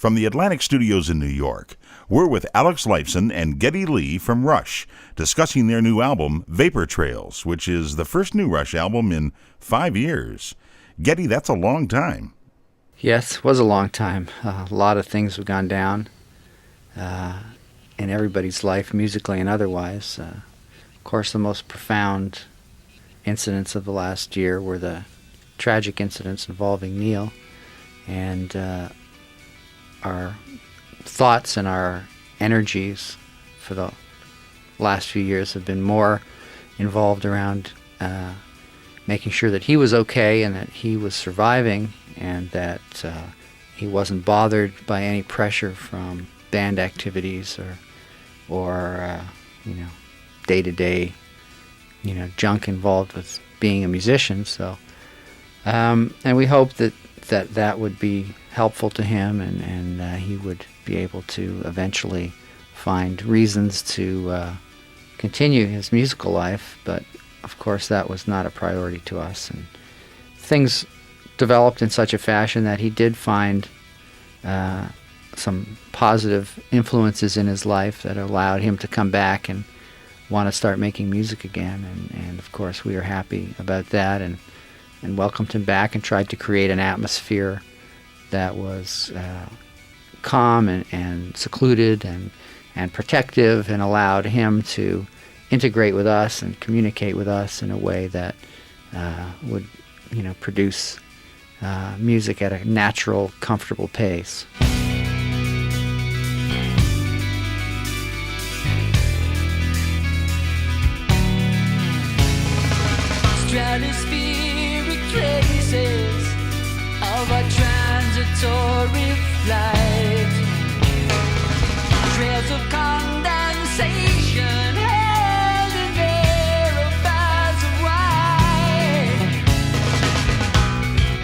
From the Atlantic Studios in New York, we're with Alex Lifeson and Geddy Lee from Rush, discussing their new album, Vapor Trails, which is the first new Rush album in 5 years. Geddy, that's a long time. Yes, it was a long time. A lot of things have gone down in everybody's life, musically and otherwise. Of course, the most profound incidents of the last year were the tragic incidents involving Neil, and our thoughts and our energies for the last few years have been more involved around making sure that he was okay and that he was surviving and that he wasn't bothered by any pressure from band activities or day-to-day junk involved with being a musician. So and we hope that would be helpful to him, and he would be able to eventually find reasons to continue his musical life. But of course that was not a priority to us, and things developed in such a fashion that he did find some positive influences in his life that allowed him to come back and want to start making music again, and of course we are happy about that, and welcomed him back and tried to create an atmosphere that was calm and secluded and protective, and allowed him to integrate with us and communicate with us in a way that would produce music at a natural, comfortable pace. Stratospheric traces of a transitory flight, trails of condensation held in narrow bars of white.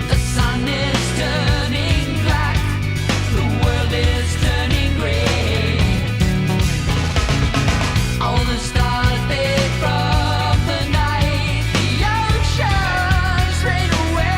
The sun is turning black, the world is turning gray. All the stars fade from the night, the oceans rain away.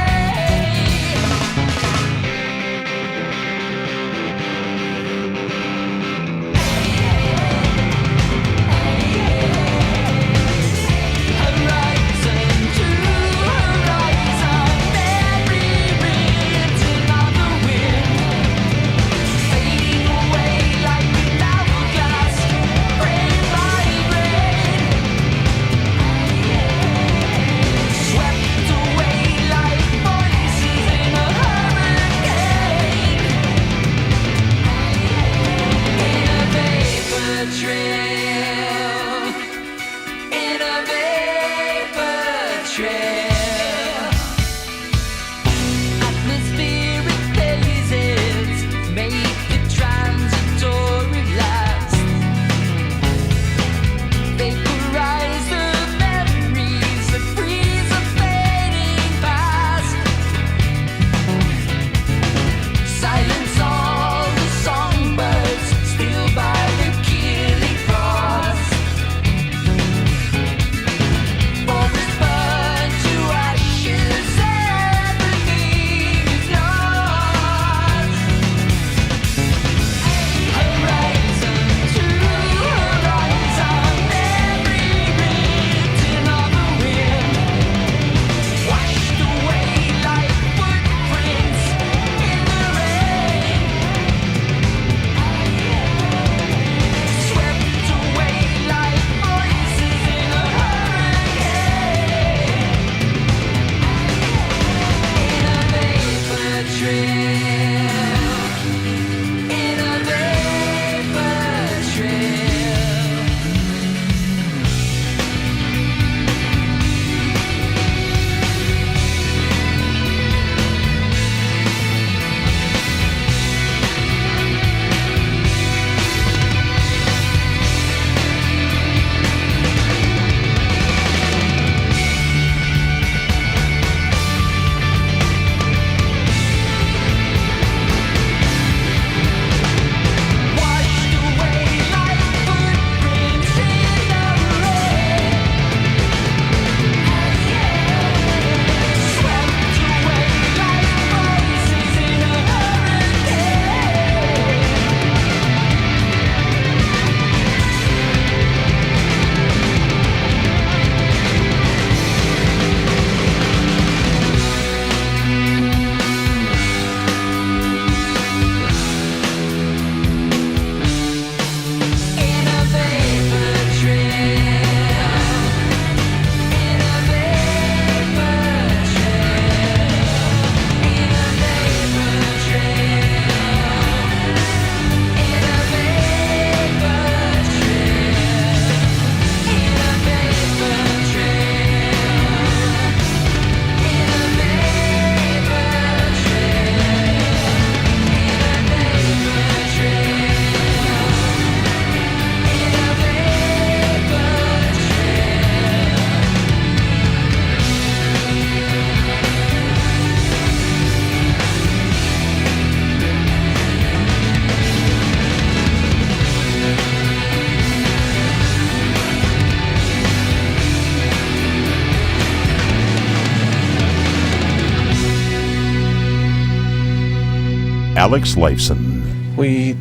Alex Lifeson. We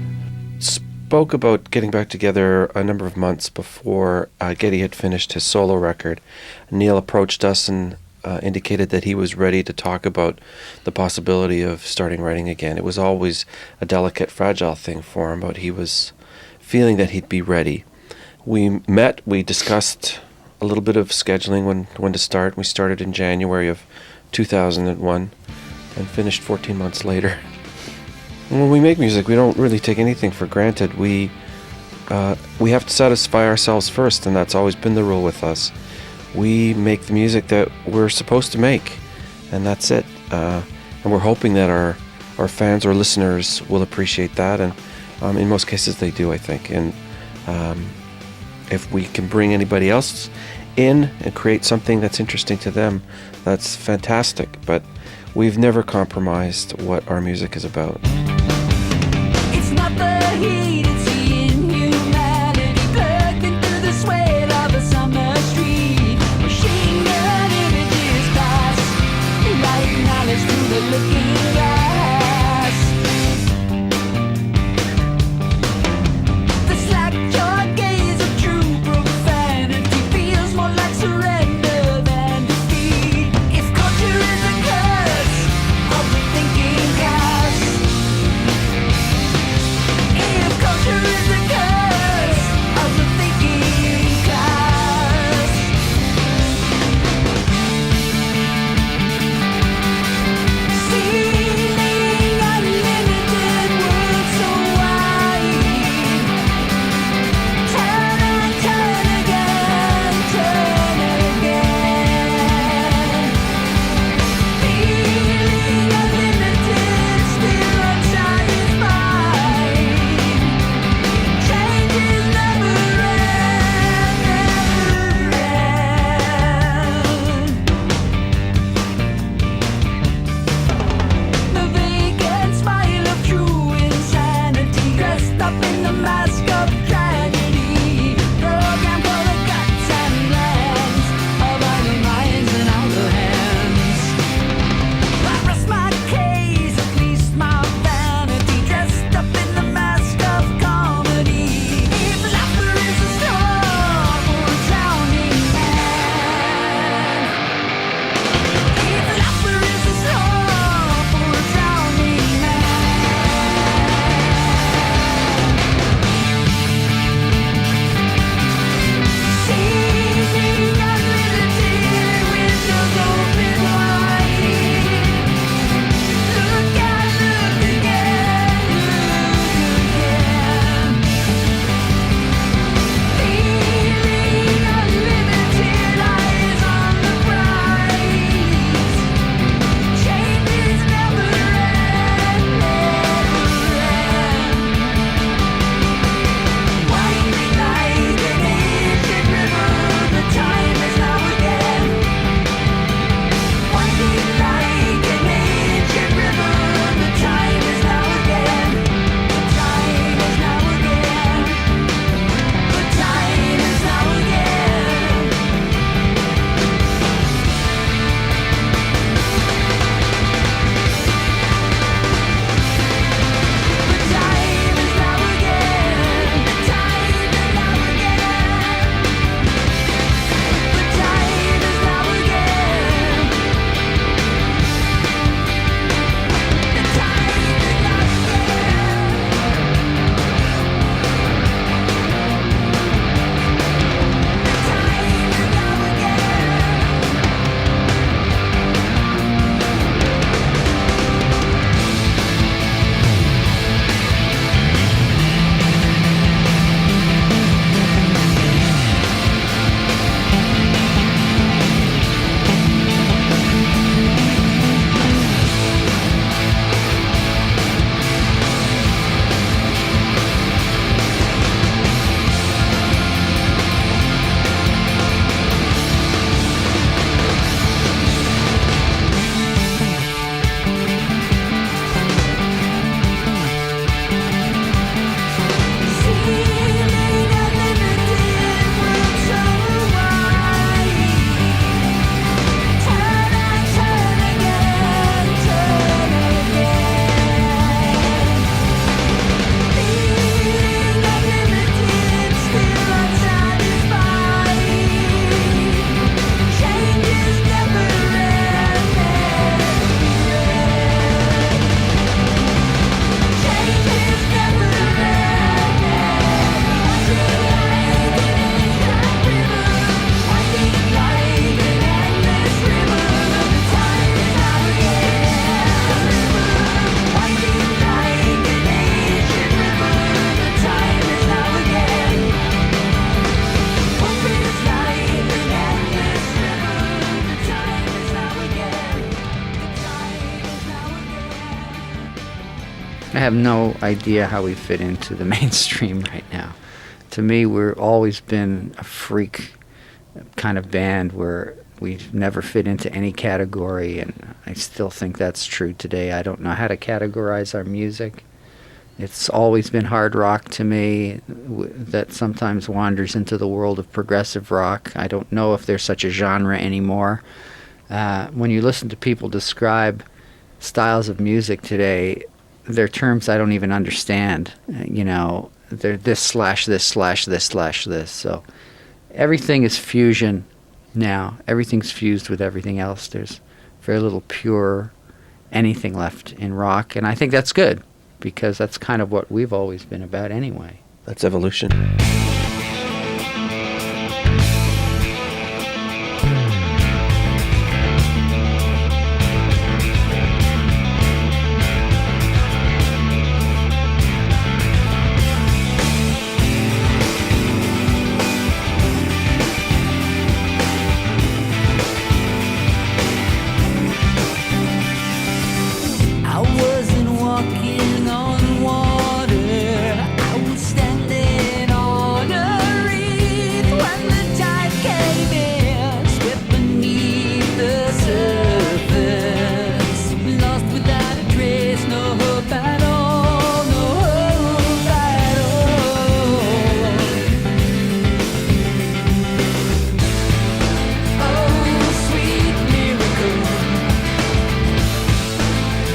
spoke about getting back together a number of months before Geddy had finished his solo record. Neil approached us and indicated that he was ready to talk about the possibility of starting writing again. It was always a delicate, fragile thing for him, but he was feeling that he'd be ready. We met, we discussed a little bit of scheduling when to start. We started in January of 2001 and finished 14 months later. When we make music, we don't really take anything for granted. We have to satisfy ourselves first, and that's always been the rule with us. We make the music that we're supposed to make, and that's it. And we're hoping that our fans or listeners will appreciate that, and in most cases they do, I think. And if we can bring anybody else in and create something that's interesting to them, that's fantastic. But we've never compromised what our music is about. It's not the heat, it's the inhumanity plugged into the sweat of a summer street. Machine gun images pass, light knowledge through the looking glass. The slack-jawed gaze of true profanity feels more like surrender than defeat. If culture is a curse of the thinking class, if culture have no idea how we fit into the mainstream right now. To me, we've always been a freak kind of band where we've never fit into any category, and I still think that's true today. I don't know how to categorize our music. It's always been hard rock to me that sometimes wanders into the world of progressive rock. I don't know if there's such a genre anymore. When you listen to people describe styles of music today, they're terms I don't even understand. They're this/this/this/this/this. So everything is fusion now. Everything's fused with everything else. There's very little pure anything left in rock, and I think that's good, because that's kind of what we've always been about anyway. That's evolution. I wasn't walking on water. I was standing on a reef when the tide came in, swept beneath the surface, lost without a trace, no hope at all, no hope at all. Oh, sweet miracle.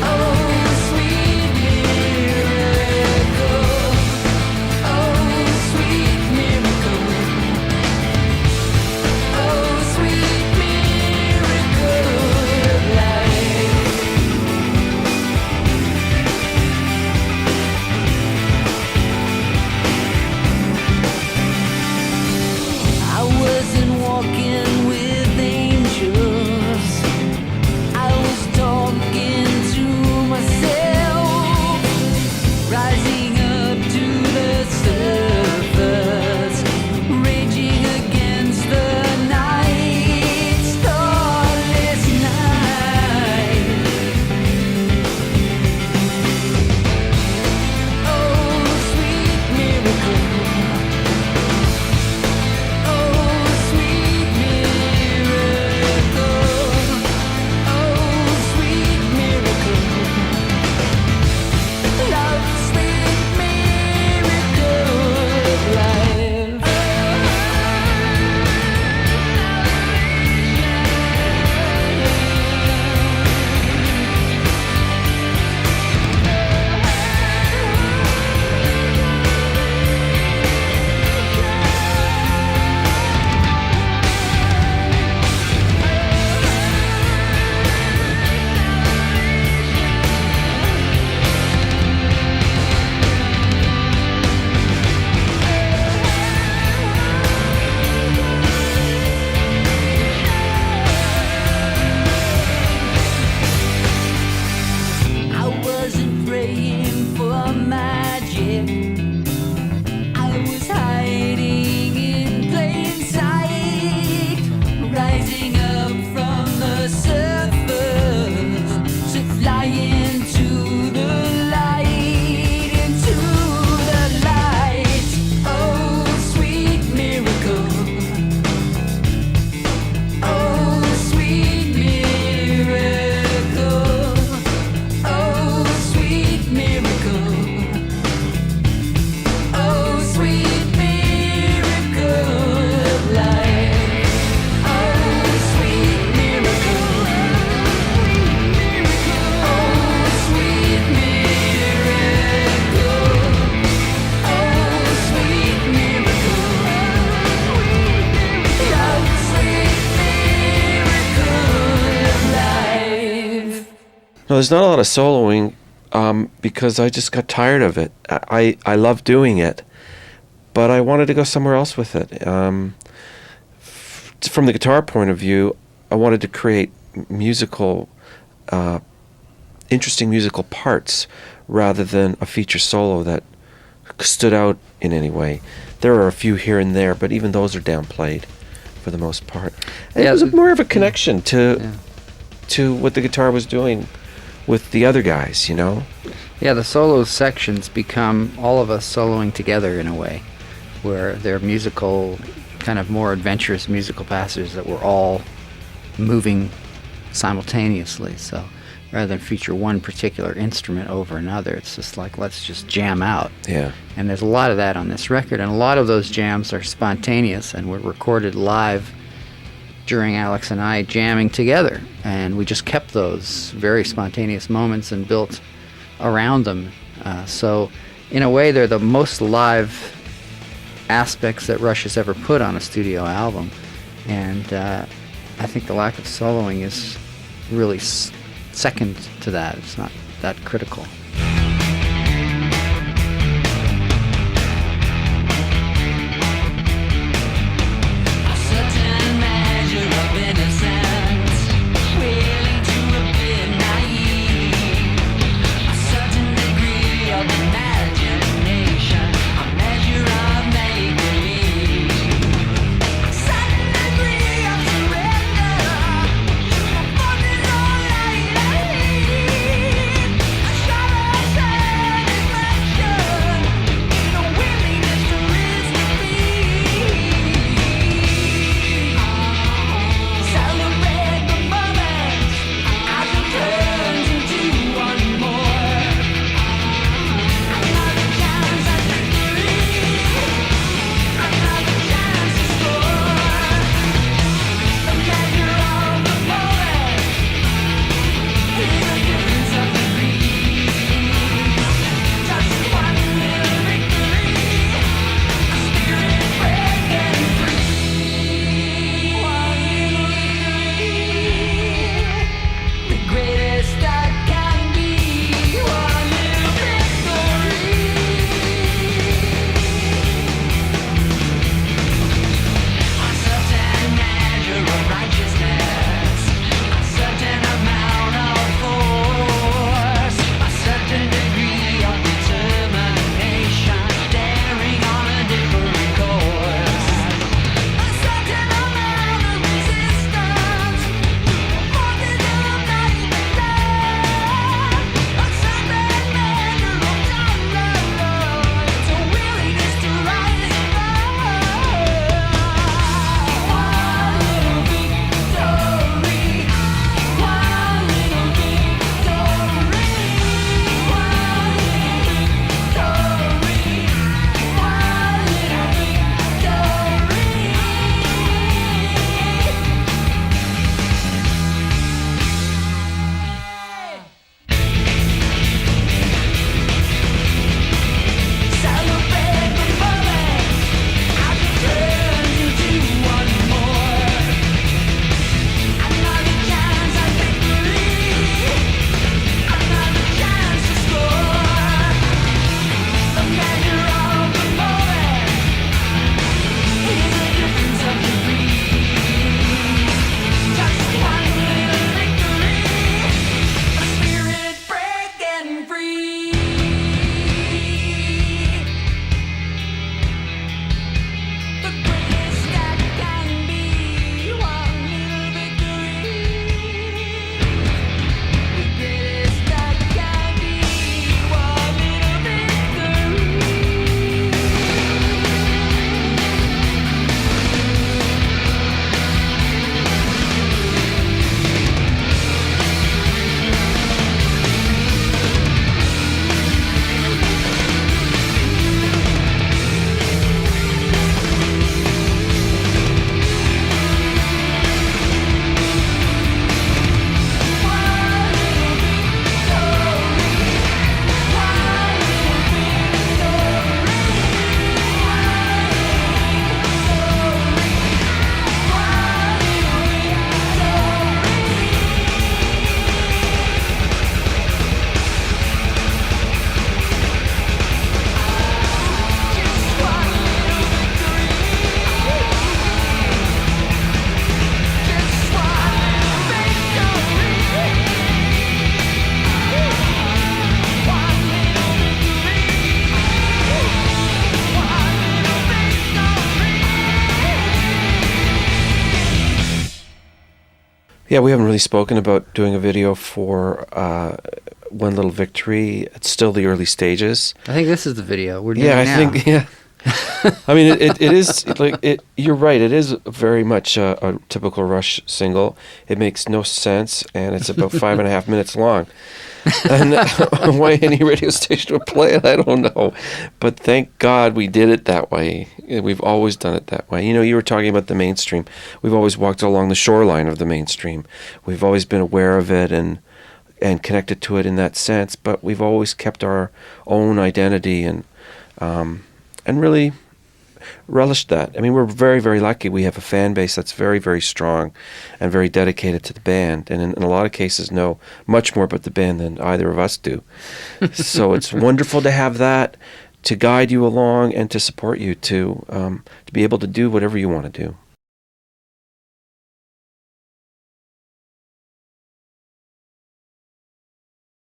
Oh, sweet miracle. Oh, sweet miracle. Oh, sweet miracle of life. I wasn't walking with angels. I was talking to myself, rising up to the surface, raging against the night, starless night. Oh, sweet miracle. Oh, sweet miracle. Oh, sweet miracle. Love, sweet miracle of life. I wasn't praying for magic. I was hiding in plain sight, rising up from the surface to fly into the light, into the light. Oh, sweet miracle. Oh, sweet miracle. Oh, sweet miracle. Oh, sweet miracle of life. Oh, sweet miracle. Oh, sweet miracle. Oh, sweet miracle. Love, sweet miracle of life. No, there's not a lot of soloing because I just got tired of it. I love doing it, but I wanted to go somewhere else with it. From the guitar point of view, I wanted to create interesting musical parts rather than a feature solo that stood out in any way. There are a few here and there, but even those are downplayed for the most part. And Yeah, it was more of a connection Yeah. to what the guitar was doing with the other guys, you know? Yeah, the solo sections become all of us soloing together in a way, where they're musical, kind of more adventurous musical passages that we're all moving simultaneously. So rather than feature one particular instrument over another, it's just like, let's just jam out. Yeah. And there's a lot of that on this record, and a lot of those jams are spontaneous and were recorded live during Alex and I jamming together. And we just kept those very spontaneous moments and built around them. So in a way, they're the most live aspects that Rush has ever put on a studio album. And I think the lack of soloing is really second to that. It's not that critical. A certain measure of innocence, willing to appear naive. A certain degree of imagination, a measure of make-believe. A certain degree of surrender to a forces all I need. A shallow satisfaction in a willingness to risk defeat. Celebrate the moment as it turns into one more. Another chance at victory. Another chance to score. The measure of the moment is the difference of degrees. Just one little victory. A spirit breaking free. One little victory. The greatest that can be. One little victory. A certain measure of righteousness, a certain amount of force, a certain degree of determination, daring on a different course. A certain amount of resistance to a forces of naive. A certain measure of tolerance, a willingness to rise above. One little victory, one little victory, one little victory, one Celebrate the moment as it turns into one more. Another chance at victory. Another chance to score. The measure of the moment is the difference of degrees. Just one little victory. A spirit breaking free. The greatest that can be. One little victory. The greatest that can be. One little victory. Yeah, we haven't really spoken about doing a video for one little victory. It's still the early stages. I think this is the video we're doing Yeah, I now. think, yeah. I mean, it is, like, you're right, it is very much a typical Rush single. It makes no sense, and it's about 5.5 minutes long. And why any radio station would play it, I don't know. But thank God we did it that way. We've always done it that way. You know, you were talking about the mainstream. We've always walked along the shoreline of the mainstream. We've always been aware of it and connected to it in that sense, but we've always kept our own identity and really relished that. I mean, we're very, very lucky. We have a fan base that's very, very strong and very dedicated to the band, and in a lot of cases know much more about the band than either of us do. So it's wonderful to have that to guide you along and to support you to be able to do whatever you want to do.